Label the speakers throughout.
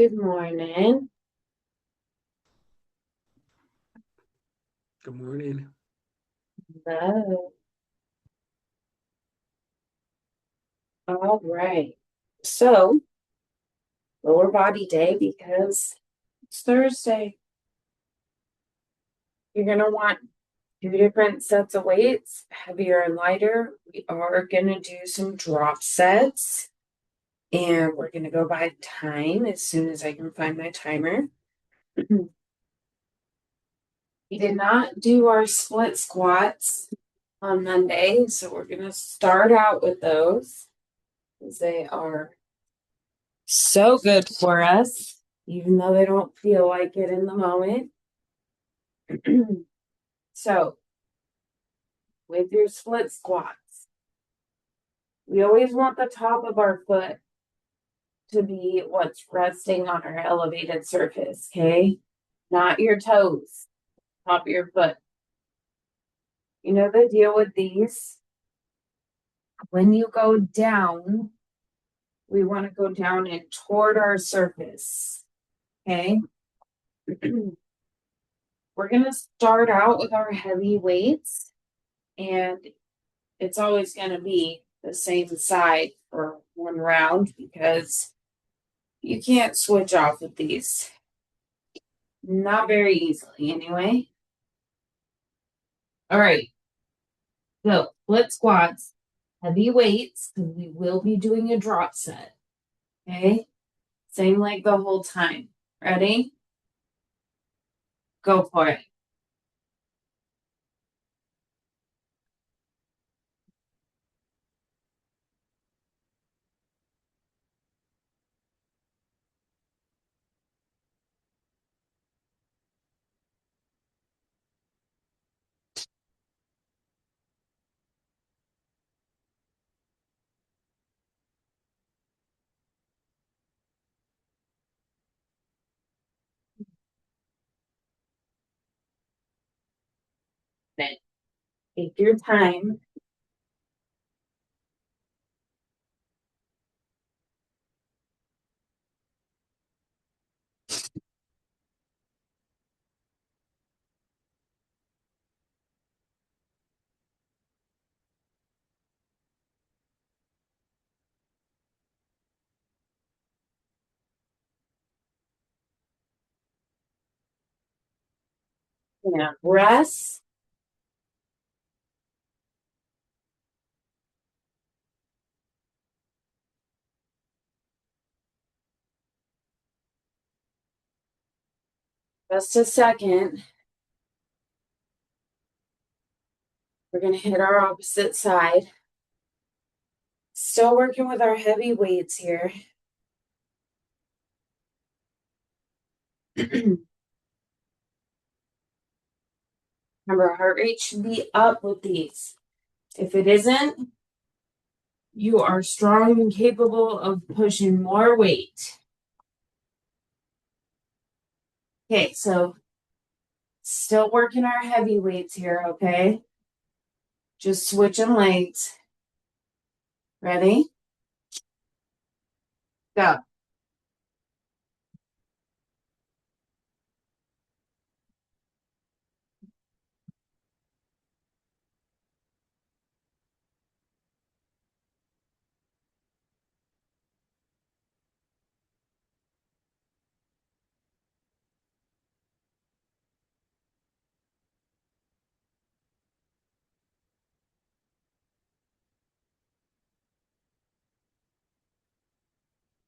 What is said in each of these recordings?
Speaker 1: Good morning.
Speaker 2: Good morning.
Speaker 1: Hello. All right. So, lower body day because it's Thursday. You're going to want two different sets of weights, heavier and lighter. We are going to do some drop sets and we're going to go by time as soon as I can find my timer. We did not do our split squats on Monday, so we're going to start out with those because they are so good for us, even though they don't feel like it in the moment. So, with your split squats, we always want the top of our foot to be what's resting on our elevated surface, okay? Not your toes, top of your foot. You know the deal with these? When you go down, we want to go down and toward our surface, okay? We're going to start out with our heavy weights, and it's always going to be the same side for one round because you can't switch off with these. Not very easily, anyway. All right. So, split squats, heavy weights, because we will be doing a drop set. Okay. Same leg the whole time. Ready? Go for it. Then take your time. Yeah. Rest. Just a second. We're going to hit our opposite side. Still working with our heavy weights here. Remember, heart rate should be up with these. If it isn't, you are strong and capable of pushing more weight. Okay, so still working our heavy weights here, okay? Just switching legs. Ready? Go.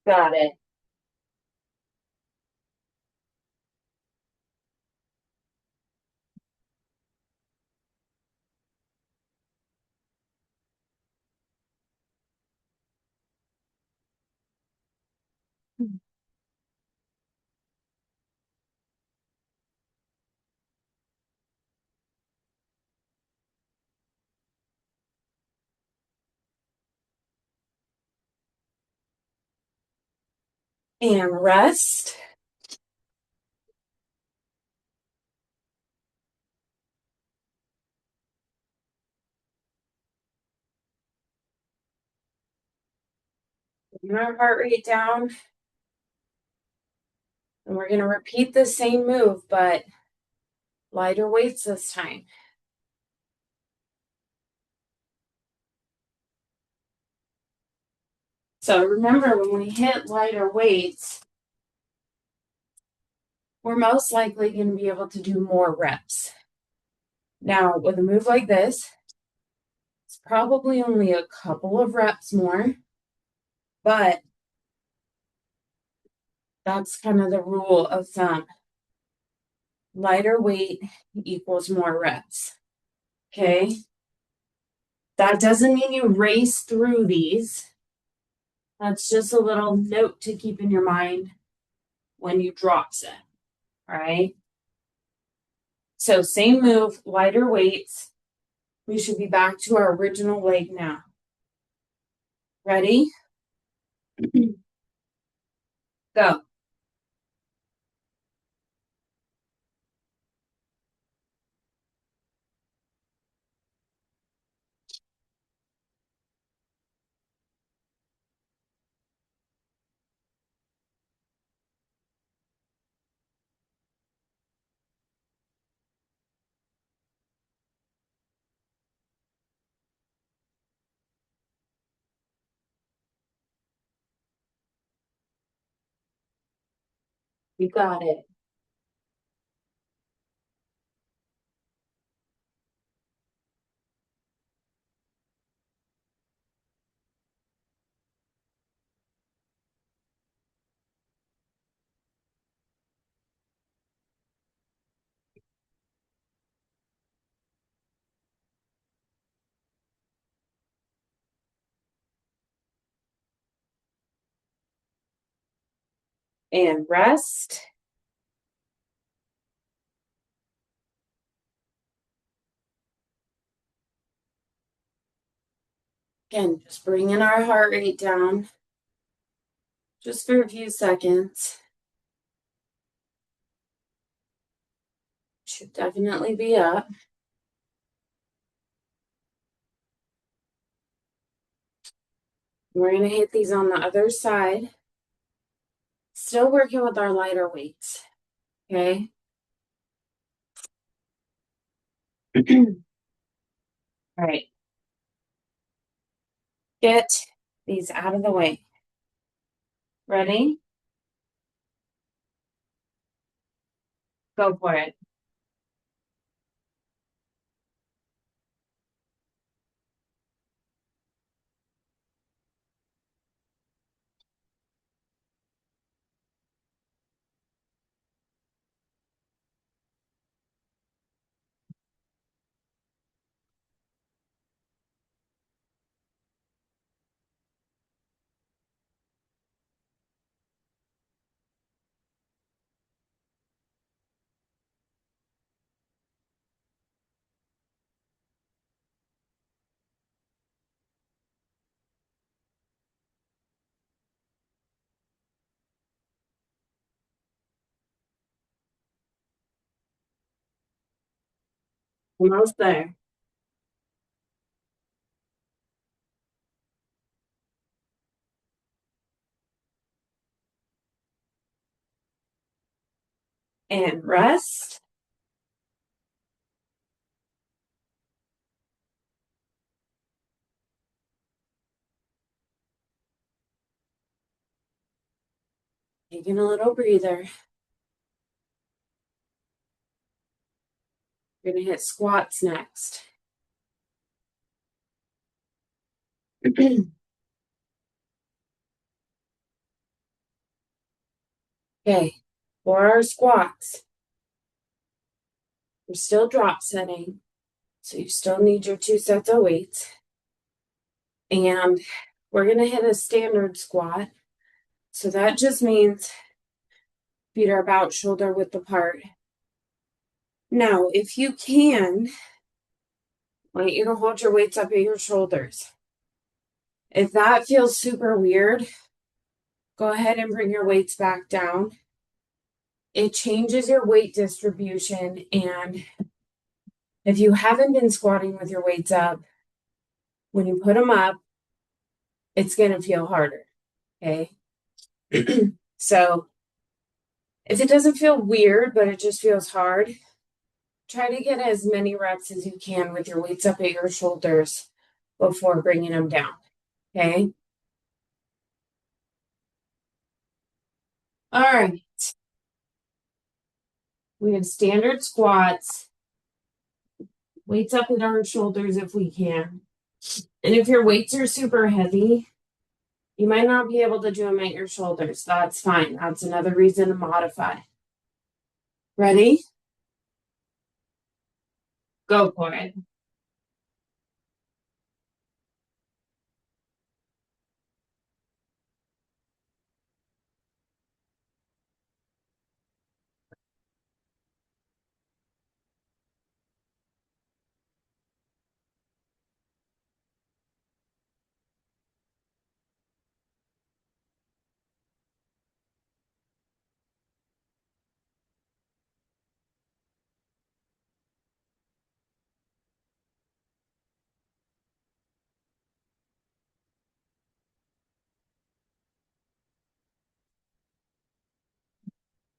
Speaker 1: Got it. And rest. Bring our heart rate down. And we're going to repeat the same move, but lighter weights this time. So remember, when we hit lighter weights, we're most likely going to be able to do more reps. Now, with a move like this, it's probably only a couple of reps more, but that's kind of the rule of thumb. Lighter weight equals more reps. Okay. That doesn't mean you race through these. That's just a little note to keep in your mind when you drop set. All right. So same move, lighter weights. We should be back to our original leg now. Ready? Go. You got it. And rest. Again, just bringing our heart rate down just for a few seconds. Should definitely be up. We're going to hit these on the other side. Still working with our lighter weights. Okay. All right. Get these out of the way. Ready? Go for it. Almost there. And rest. Taking a little breather. We're going to hit squats next. Okay, for our squats, we're still drop setting, so you still need your 2 sets of weights. And we're going to hit a standard squat. So that just means feet are about shoulder width apart. Now, if you can, I want you to hold your weights up at your shoulders. If that feels super weird, go ahead and bring your weights back down. It changes your weight distribution, and if you haven't been squatting with your weights up, when you put them up, it's going to feel harder. Okay. So If it doesn't feel weird, but it just feels hard, try to get as many reps as you can with your weights up at your shoulders before bringing them down. Okay. All right. We have standard squats, weights up at our shoulders if we can. And if your weights are super heavy, you might not be able to do them at your shoulders. That's fine. That's another reason to modify. Ready? Go for it.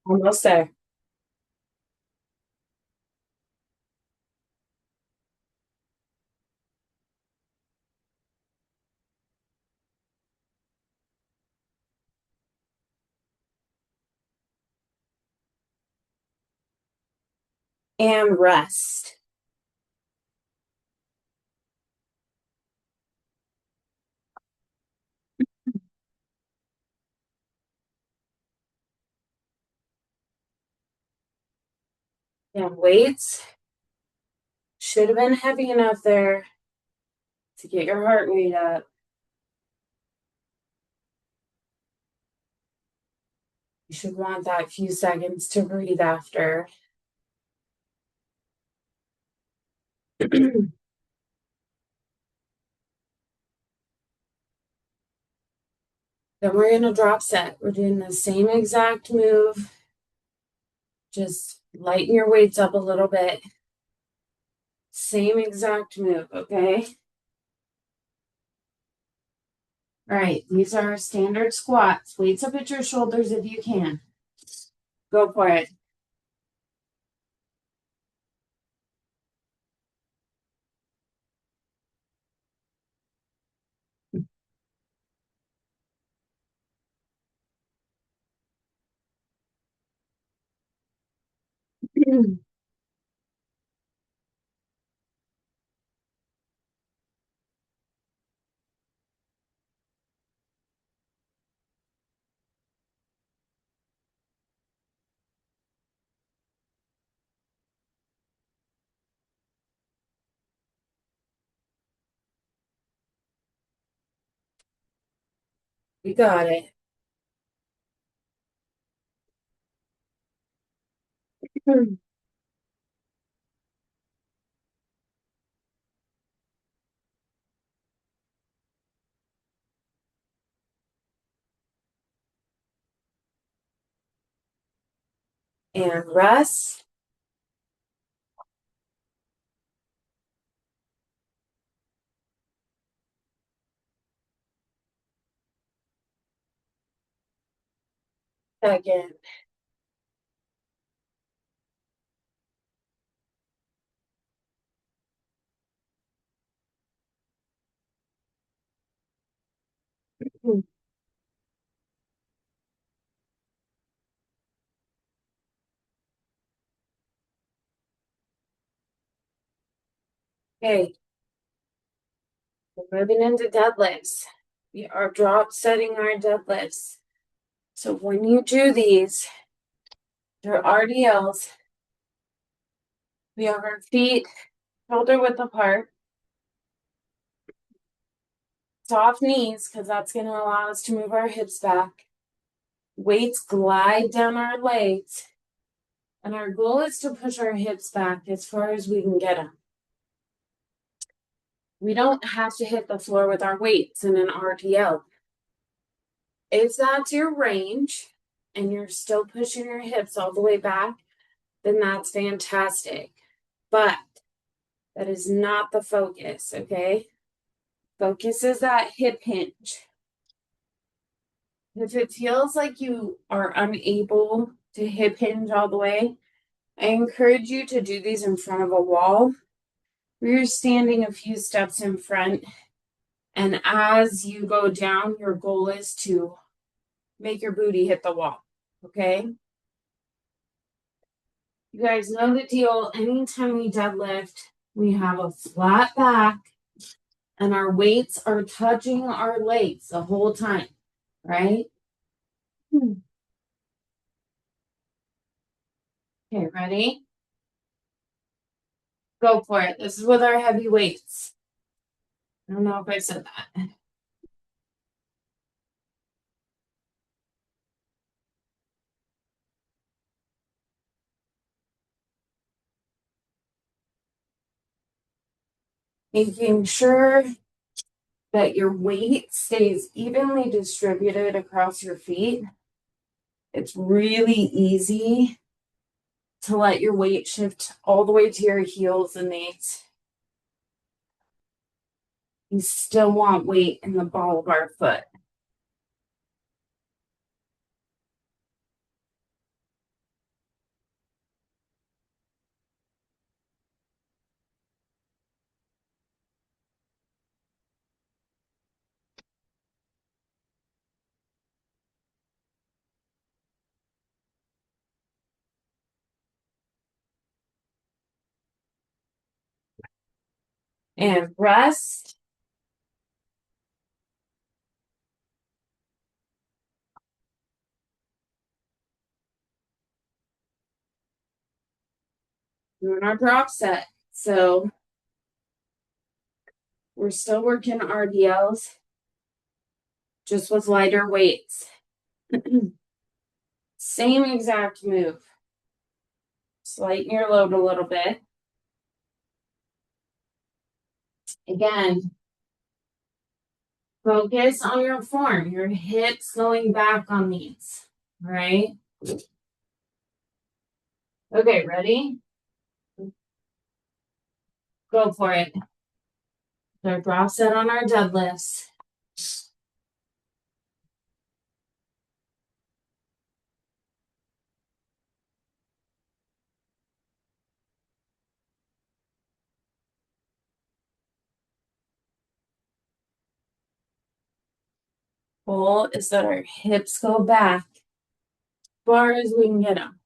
Speaker 1: Almost there. And rest. And weights should have been heavy enough there to get your heart rate up. You should want that few seconds to breathe after. Then we're going to drop set. We're doing the same exact move. Just lighten your weights up a little bit. Same exact move, okay? All right, these are standard squats. Weights up at your shoulders if you can. Go for it. You got it. And rest. Second. Okay, we're moving into deadlifts. We are drop setting our deadlifts. So when you do these, they're RDLs. We have our feet shoulder width apart. Soft knees, because that's going to allow us to move our hips back. Weights glide down our legs. And our goal is to push our hips back as far as we can get them. We don't have to hit the floor with our weights in an RDL. If that's your range and you're still pushing your hips all the way back, then that's fantastic. But that is not the focus, okay? Focus is that hip hinge. If it feels like you are unable to hip hinge all the way. I encourage you to do these in front of a wall. You're standing a few steps in front, and as you go down, your goal is to make your booty hit the wall, okay? You guys know the deal. Anytime we deadlift, we have a flat back, and our weights are touching our legs the whole time, right? Okay, ready? Go for it. This is with our heavy weights. I don't know if I said that. Making sure that your weight stays evenly distributed across your feet. It's really easy to let your weight shift all the way to your heels and knees. You still want weight in the ball of our foot. And rest. Doing our drop set. So we're still working RDLs, just with lighter weights. Same exact move. Just lighten your load a little bit. Again, focus on your form, your hips going back on these, all right? Okay, ready? Go for it. So drop set on our deadlifts. Goal is that our hips go back as far as we can get them.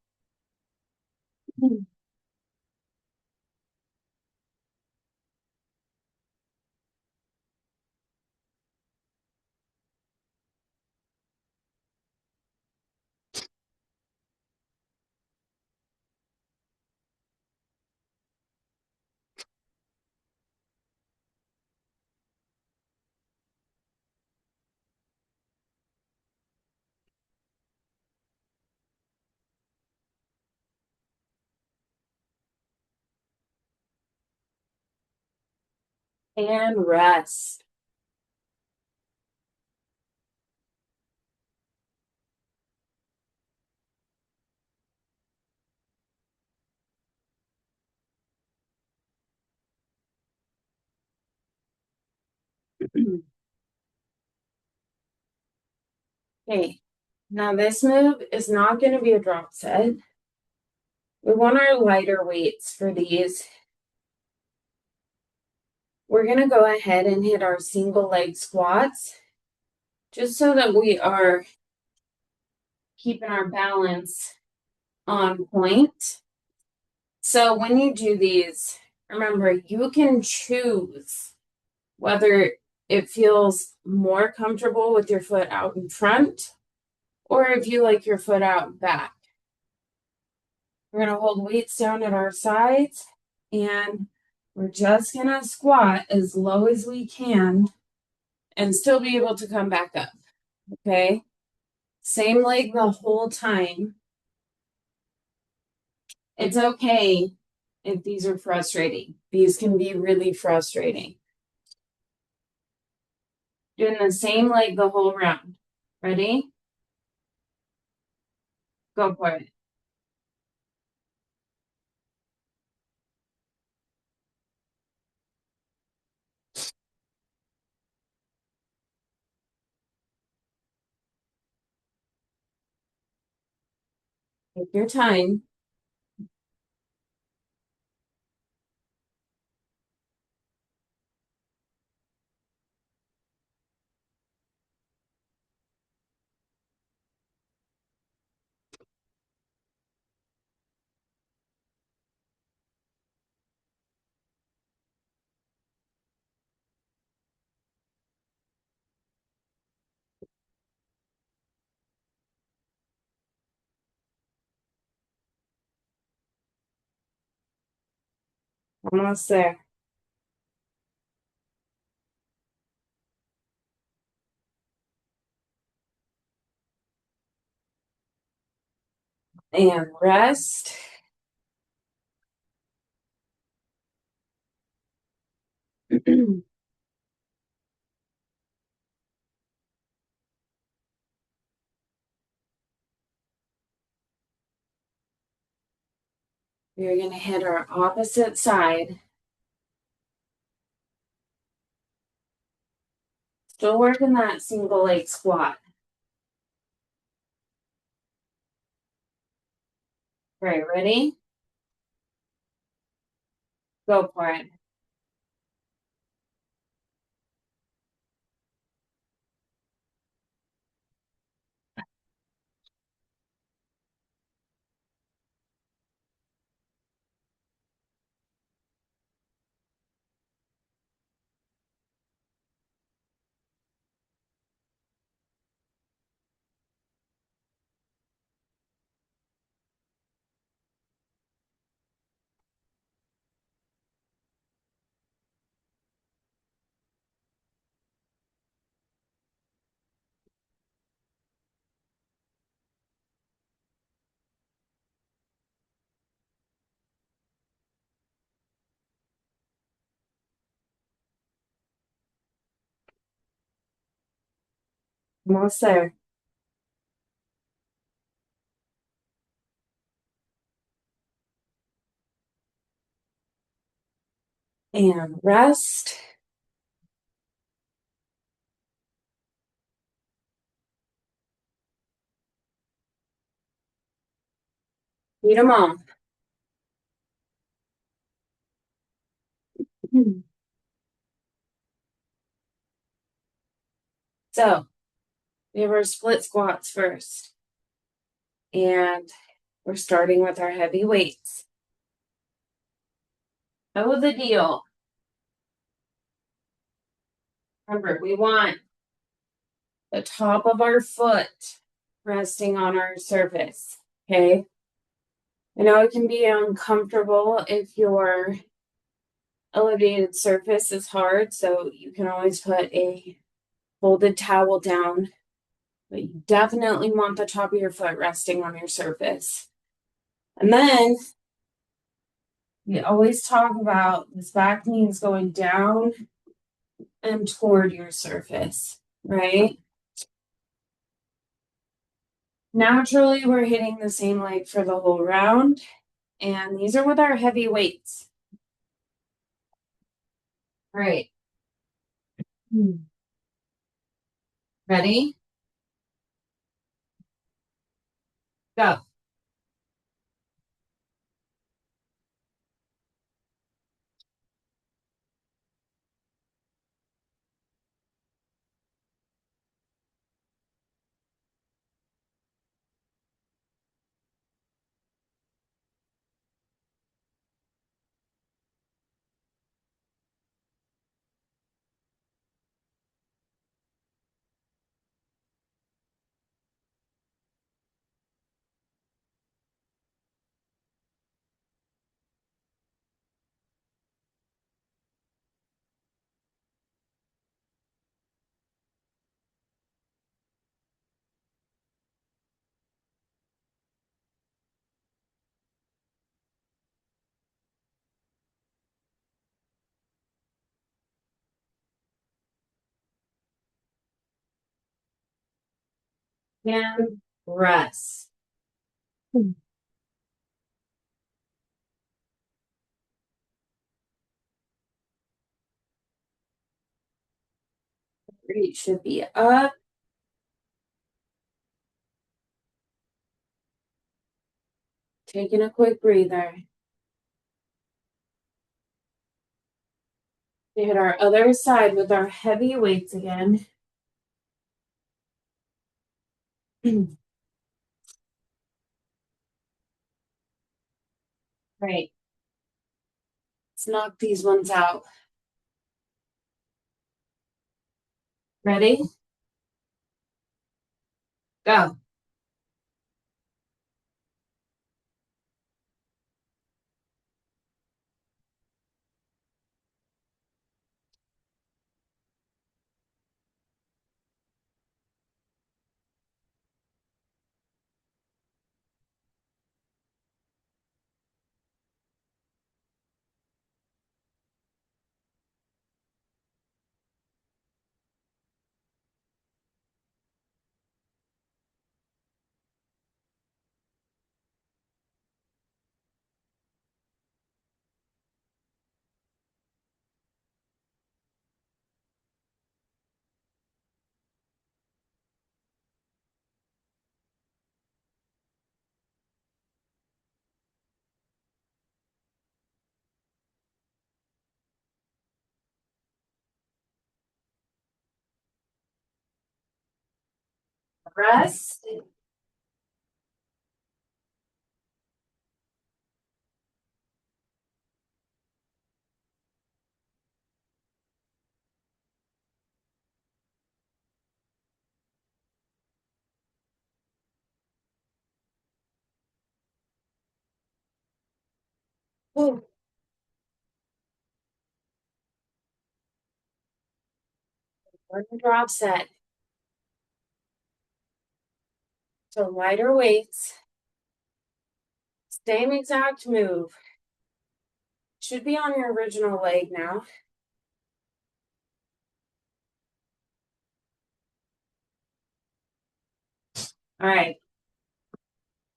Speaker 1: And rest. Okay, now this move is not going to be a drop set. We want our lighter weights for these. We're going to go ahead and hit our single leg squats just so that we are keeping our balance on point. So when you do these, remember, you can choose whether it feels more comfortable with your foot out in front or if you like your foot out back. We're going to hold weights down at our sides and we're just going to squat as low as we can and still be able to come back up. Okay? Same leg the whole time. It's okay if these are frustrating. These can be really frustrating. Doing the same leg the whole round. Ready? Go for it. Take your time. Almost there. And rest. We're going to hit our opposite side. Still working that single leg squat. All right, ready? Go for it. Almost there. And rest. Beat them all. So we have our split squats first. And we're starting with our heavy weights. Oh, the deal. Remember, we want the top of our foot resting on our surface. Okay. I know it can be uncomfortable if your elevated surface is hard, so you can always put a folded towel down, but you definitely want the top of your foot resting on your surface. And then we always talk about this back knee is going down and toward your surface, right? Naturally, we're hitting the same leg for the whole round, and these are with our heavy weights. All right. Ready? Go. And rest. Feet should be up. Taking a quick breather. We hit our other side with our heavy weights again. Right. Let's knock these ones out. Ready? Go. Rest. Ooh. One drop set. So lighter weights. Same exact move. Should be on your original leg now. All right.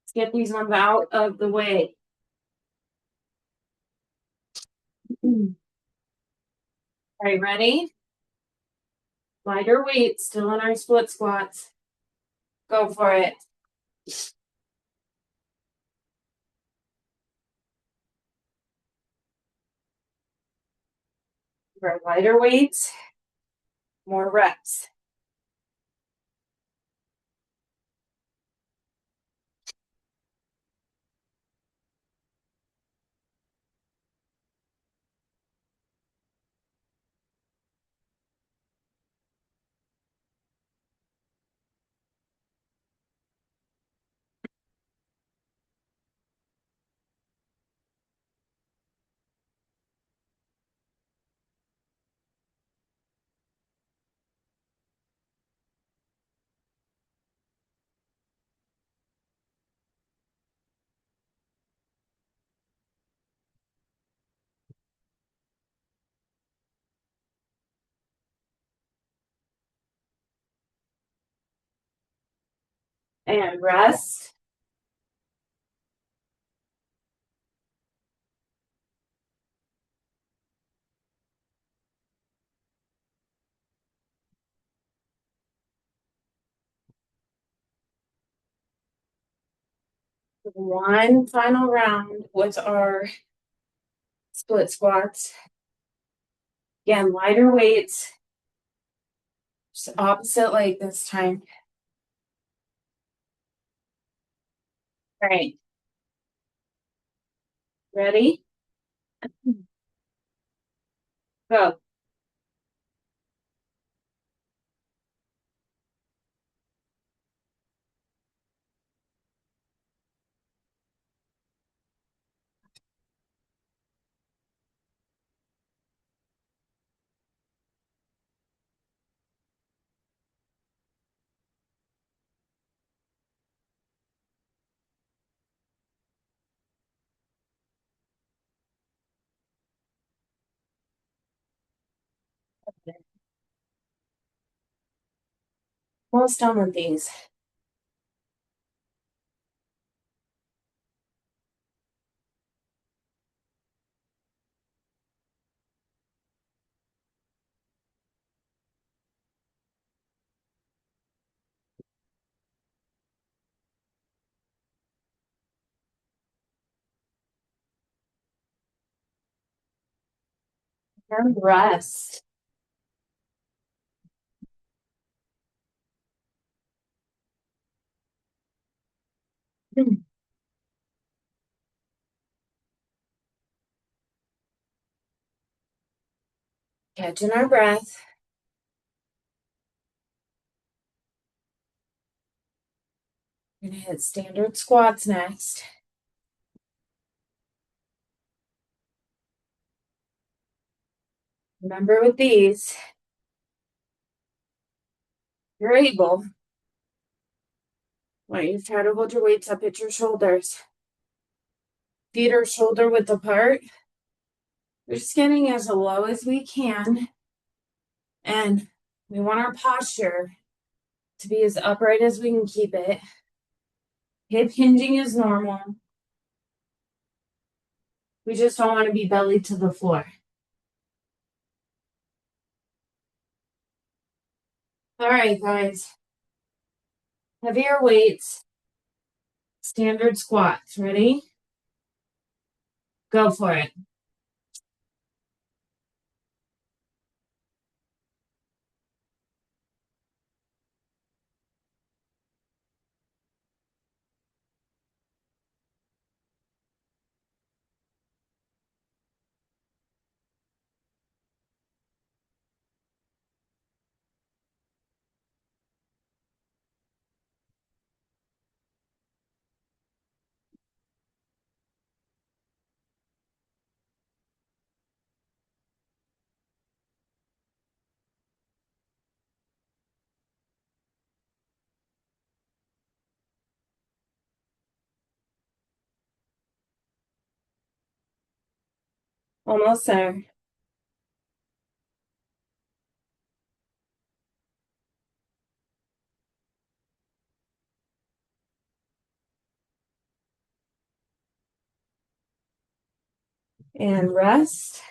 Speaker 1: Let's get these ones out of the way. All right, ready? Lighter weight, still in our split squats. Go for it. For lighter weights, more reps. And rest. One final round with our split squats. Again, lighter weights. Just opposite leg this time. All right. Ready? Go. Almost done with these. And rest. Catching our breath. We're gonna hit standard squats next. Remember with these, you're able. I want you to try to hold your weights up at your shoulders. Feet are shoulder width apart. We're just getting as low as we can. And we want our posture to be as upright as we can keep it. Hip hinging is normal. We just don't want to be belly to the floor. All right, guys. Heavier weights, standard squats. Ready? Go for it. Almost there. And rest.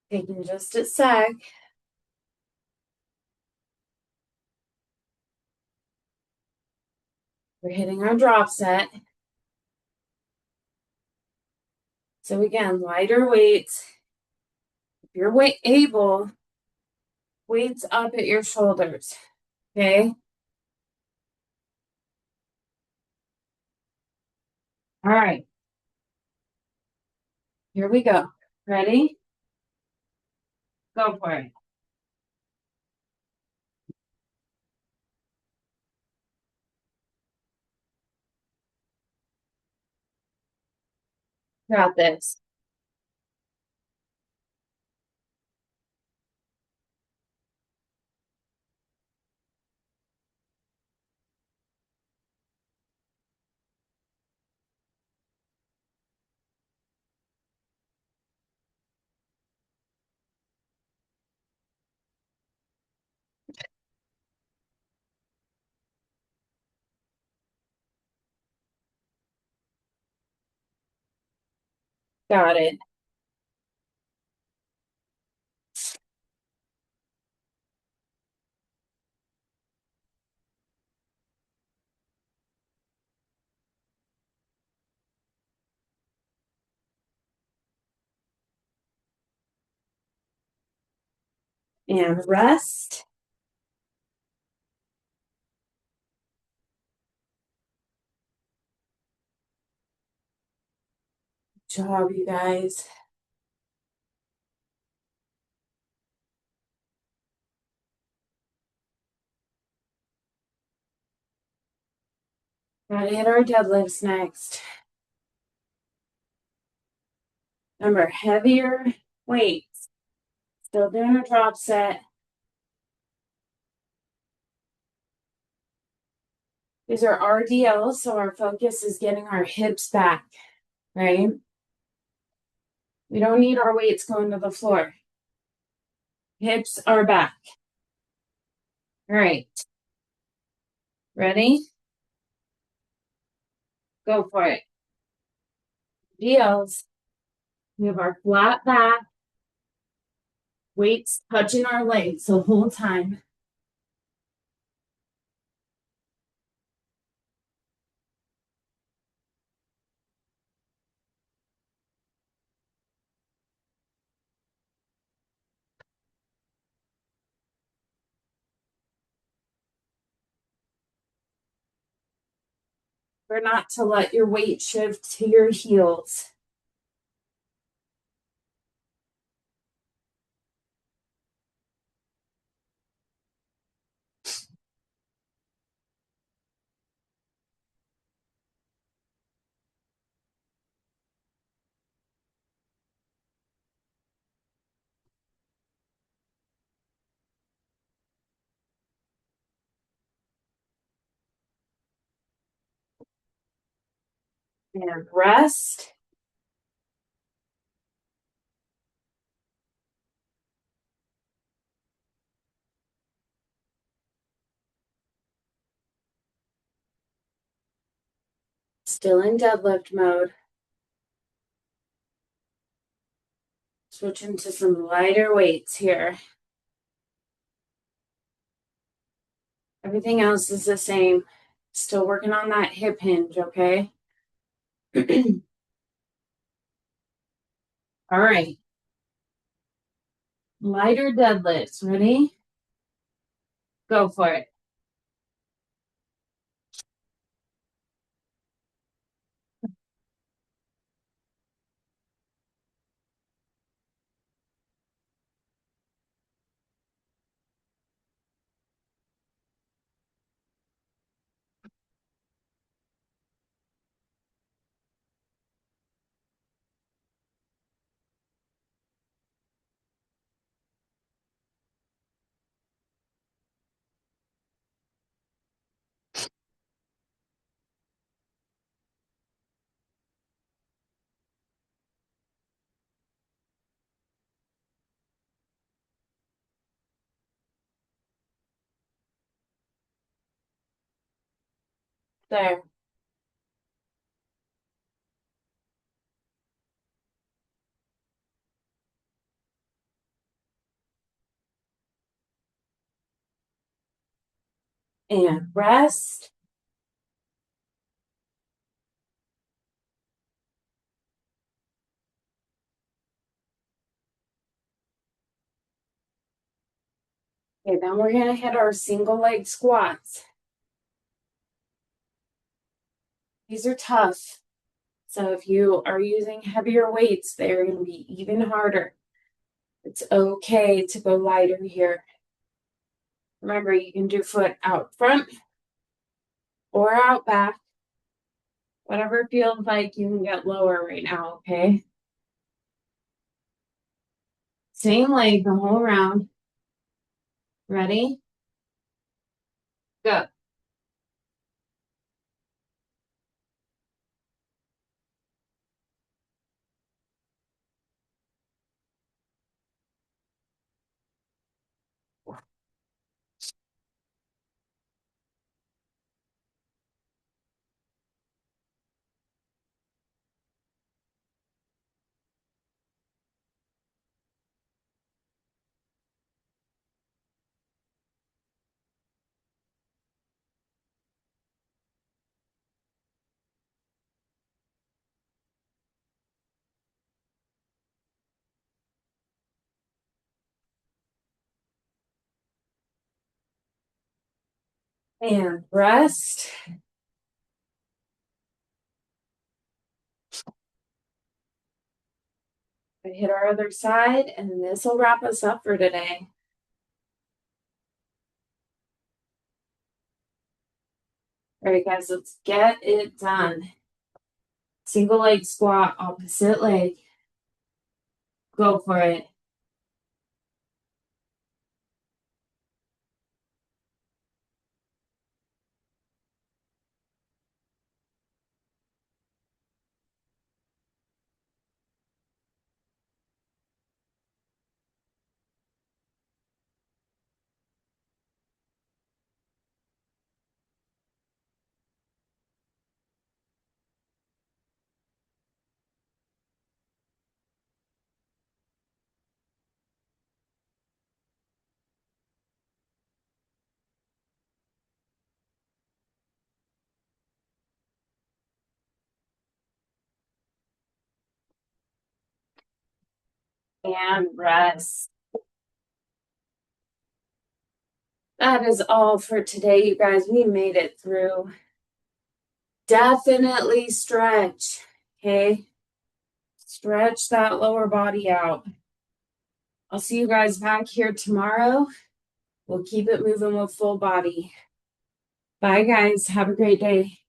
Speaker 1: Taking just a sec. We're hitting our drop set. So again, lighter weights. If you're able, weights up at your shoulders. Okay. All right. Here we go. Ready? Go for it. Got this. Got it. And rest. Good job, you guys. Gotta hit our deadlifts next. Remember, heavier weights. Still doing a drop set. These are RDLs, so our focus is getting our hips back, right? We don't need our weights going to the floor. Hips are back. All right. Ready? Go for it. DLs. We have our flat back, weights touching our legs the whole time. Or not to let your weight shift to your heels. And rest. Still in deadlift mode. Switching to some lighter weights here. Everything else is the same. Still working on that hip hinge, okay? All right. Lighter deadlifts. Ready? Go for it. There. And rest. Okay, then we're going to hit our single leg squats. These are tough. So if you are using heavier weights, they're going to be even harder. It's okay to go lighter here. Remember, you can do foot out front or out back. Whatever feels like you can get lower right now, okay? Same leg the whole round. Ready? Go. And rest. We hit our other side, and this will wrap us up for today. All right, guys, let's get it done. Single leg squat, opposite leg. Go for it. and rest. That is all for today, you guys. We made it through. Definitely stretch, okay? Stretch that lower body out. I'll see you guys back here tomorrow. We'll keep it moving with full body. Bye, guys. Have a great day.